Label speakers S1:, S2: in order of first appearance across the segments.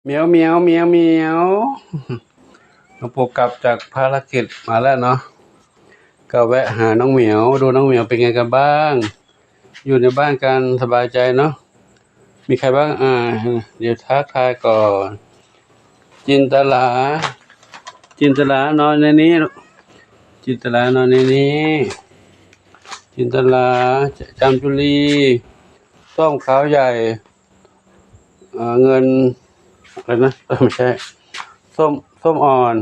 S1: เหมียวเหมียวเหมียวเหมียวน้องปูกลับจากภารกิจมาแล้วเนาะก็แวะหาน้องเหมียวดูน้องเหมียวเป็นไงกันบ้างอยู่ในบ้านกันสบายใจเนาะมีใครบ้างเดี๋ยวทักทายก่อนจินตลานอนในนี้จินตลานอนในนี้จินตลาจามจุลีส้มขาวใหญ่เงินอะไรนะไม่ใช่ส้มอ่อน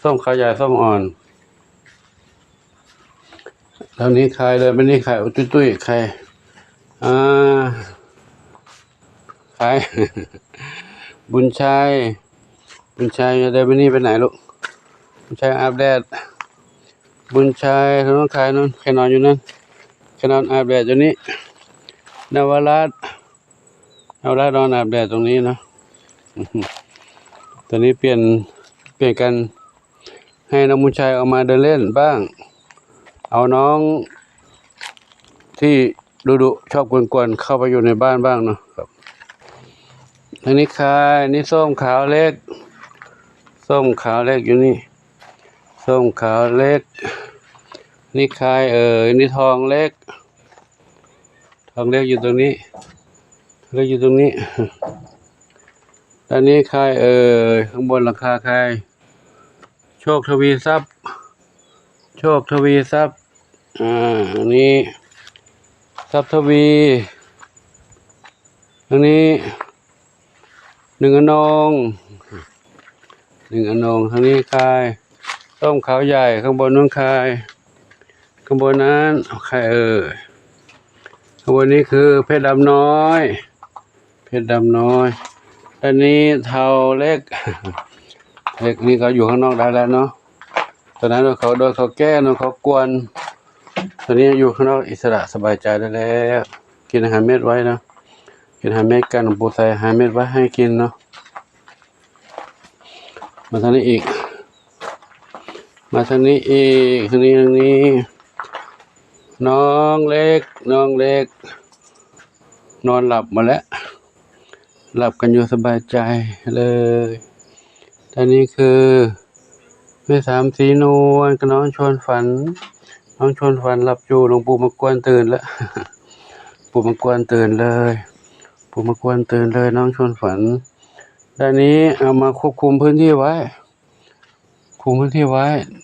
S1: ส้มขาวใหญ่ส้มอ่อนแล้วนี้ใครเลยไม่นี่ใครตุ้ยใครใคร บุญชัยจะเดินไปนี่ไปไหนลูกบุญชัยอาบแดดบุญชัยทางนู้นใครนู้นใครนอนอยู่นั่นใครนอนอาบแดดอยู่นี่นวรัตน์นอนอาบแดดตรงนี้เนาะตอนนี้เปลี่ยนกันให้น้องบุญชัยออกมาเดินเล่นบ้างเอาน้องที่ดุชอบกวนๆเข้าไปอยู่ในบ้านบ้างเนาะครับอันนี้ใครนี่ส้มขาวเล็กอยู่นี่ส้มขาวเล็กนี่ใครนี่ทองเล็กอยู่ตรงนี้อันนี้ใครข้างบนหลังคาใครโชคทวีทรัพย์อันนี้ทรัพย์ทวีอันนี้หนึ่งอนงทางนี้ใครต้มขาวใหญ่ข้างบนนู้นใครข้างบนนั้นใครข้างบนนี้คือเพชรดำน้อยอันนี้เทาเล็กนี่เขาอยู่ข้างนอกได้แล้วเนาะตอนนั้นโดนเขาแก้โดนเขากวนตอนนี้อยู่ข้างนอกอิสระสบายใจได้แล้วกินอาหารเม็ดไว้นะกินอาหารเม็ดกันปูใส่อาหารเม็ดไว้ให้กินเนาะมาทางนี้อีกทางนี้น้องเล็กนอนหลับมาแล้วหลับกันอยู่สบายใจเลยตอนนี้คือแม่สามสีนวลกับน้องชวนฝันหลับอยู่หลวงปู่มากวนตื่นแล้วปู่มากวนตื่นเลยน้องชวนฝันด้านนี้เอามาควบคุมพื้นที่ไว้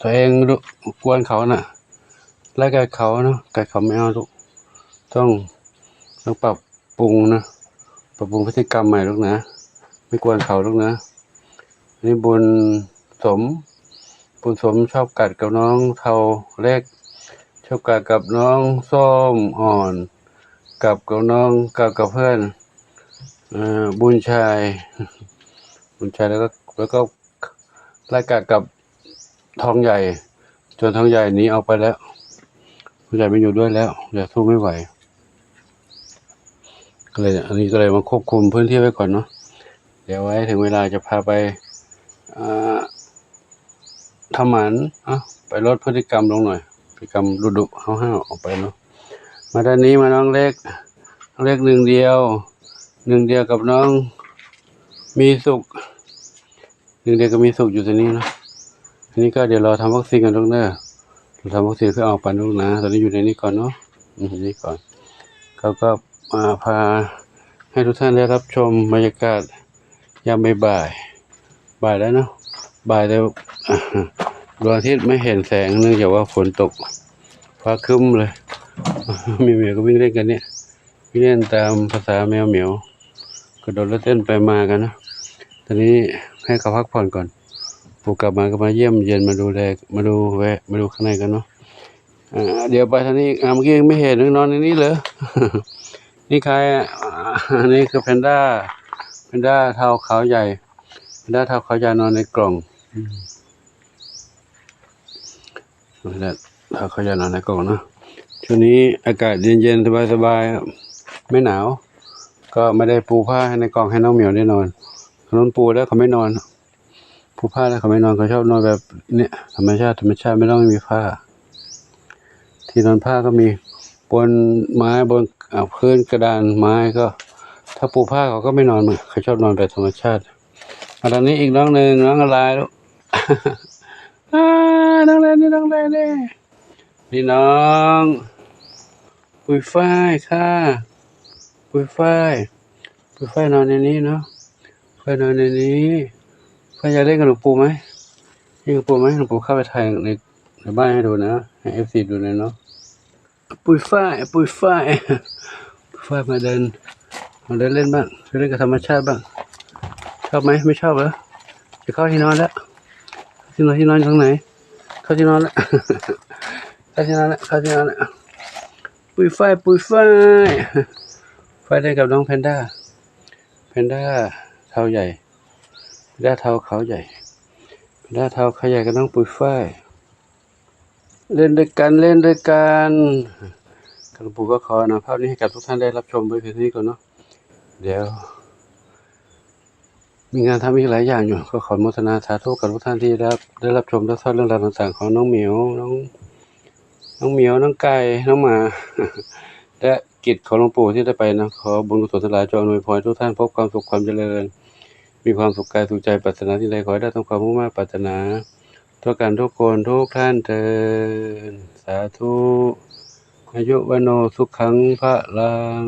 S1: ตัวเองกวนเขาน่ะไล่กัดเขาเนาะกัดเขาไม่เอาลูกต้องปรับปรุงนะปรับปรุงพฤติกรรมใหม่ลูกนะไม่กวนเขาลูกนะนี่บุญสมชอบกัดกับน้องเทาเล็กชอบกัดกับน้องส้มอ่อนกับน้องกับเพื่อนบุญชัยแล้วก็ไล่กัดกับทองใหญ่จนทองใหญ่หนีออกไปแล้วทองใหญ่ไม่อยู่ด้วยแล้วอย่าสู้ไม่ไหวก็เลยอันนี้ก็เลยมาควบคุมพื้นที่ไว้ก่อนเนาะเดี๋ยวไว้ถึงเวลาจะพาไปทำหมันไปลดพฤติกรรมลงหน่อยพฤติกรรมดุห้าวออกไปเนาะมาด้านนี้มาน้องเล็กหนึ่งเดียวกับน้องมีสุขอยู่ตรงนี้เนาะอันนี้ก็เดี๋ยวรอทำวัคซีนกันลูกเด้อเราทำวัคซีนเพื่อออกปันลูกนะตอนนี้อยู่ในนี้ก่อนเนาะนี่ก่อนเขาก็มาพาให้ทุกท่านได้รับชมบรรยากาศยามบ่ายแล้วเนาะบ่ายแล้วดวงอาทิตย์ไม่เห็นแสงเนื่องจากว่าฝนตกฟ้าครึ้มเลยมีเหมียวก็วิ่งเล่นกันเนี่ยวิ่งเล่นตามภาษาแมวเหมียวกระโดดและเต้นไปมากันนะตอนนี้ให้เขาพักผ่อนก่อนปู่กลับมาก็มาเยี่ยมเยียนมาดูข้างในกันเนาะเดี๋ยวไปทางนี้เมื่อกี้ไม่เห็นนอนในนี้เหรอ นี่ใครนี่คือแพนด้าเทาขาวใหญ่นอนในกล่องเทาขาวใหญ่นอนในกล่องเนาะช่วงนี้อากาศเย็นสบายไม่หนาวก็ไม่ได้ปูผ้าให้ในกล่องให้น้องเหมียวได้นอนน้องปูแล้วเขาไม่นอนปูผ้าแล้วเขาไม่นอนเขาชอบนอนแบบเนี้ยธรรมชาติไม่ต้องมีผ้าที่นอนผ้าก็มีบนไม้บนพื้นกระดานไม้ก็ถ้าปูผ้าเขาก็ไม่นอนเขาชอบนอนแบบธรรมชาติ มาทางนี้อีกน้องหนึ่งน้องอะไรลูก น้องแรนนี่น้องแรนนี่น้องปุยฝ้ายค่ะปุยฝ้ายนอนในนี้เนาะฝ้ายนอนในนี้ฝ้ายอยากเล่นกับหลวงปู่ไหมเล่นกับหลวงปู่ไหมหลวงปู่เข้าไปถ่ายในบ้านให้ดูนะให้ FC ดูหน่อยเนาะปุยฝ้ายมาเดินเล่นบ้างเล่นกับธรรมชาติบ้างชอบไหมไม่ชอบเหรอจะเข้าที่นอนแล้วที่นอนตรงไหนเข้าที่นอนแล้ว เข้าที่นอนแล้วปุยฝ้ายเล่นกับน้องแพนด้าเท้าใหญ่แพนด้าเท้าเขาใหญ่กับน้องปุยฝ้ายเล่นด้วยกันหลวงปู่ก็ขอนะภาพนี้ให้กับทุกท่านได้รับชมไว้เพียงเท่านี้ก่อนเนาะเดี๋ยวมีงานทำอีกหลายอย่างอยู่ก็ขออนุโมทนาสาธุกับทุกท่านที่ได้รับชมรับทราบเรื่องราวต่างๆของน้องเหมียวน้องไก่น้องหมา และกิจของหลวงปู่ที่ได้ไปนะขอบุญกุศลทั้งหลายจงอำนวยพรทุกท่านพบความสุขความเจริญมีความสุขกายสุขใจปรารถนาที่ใดขอให้ได้ตามความมุ่งมั่นปรารถนาทุกการทุกคนทุกท่านเถิดสาธุอายุวโนสุขังพระลัง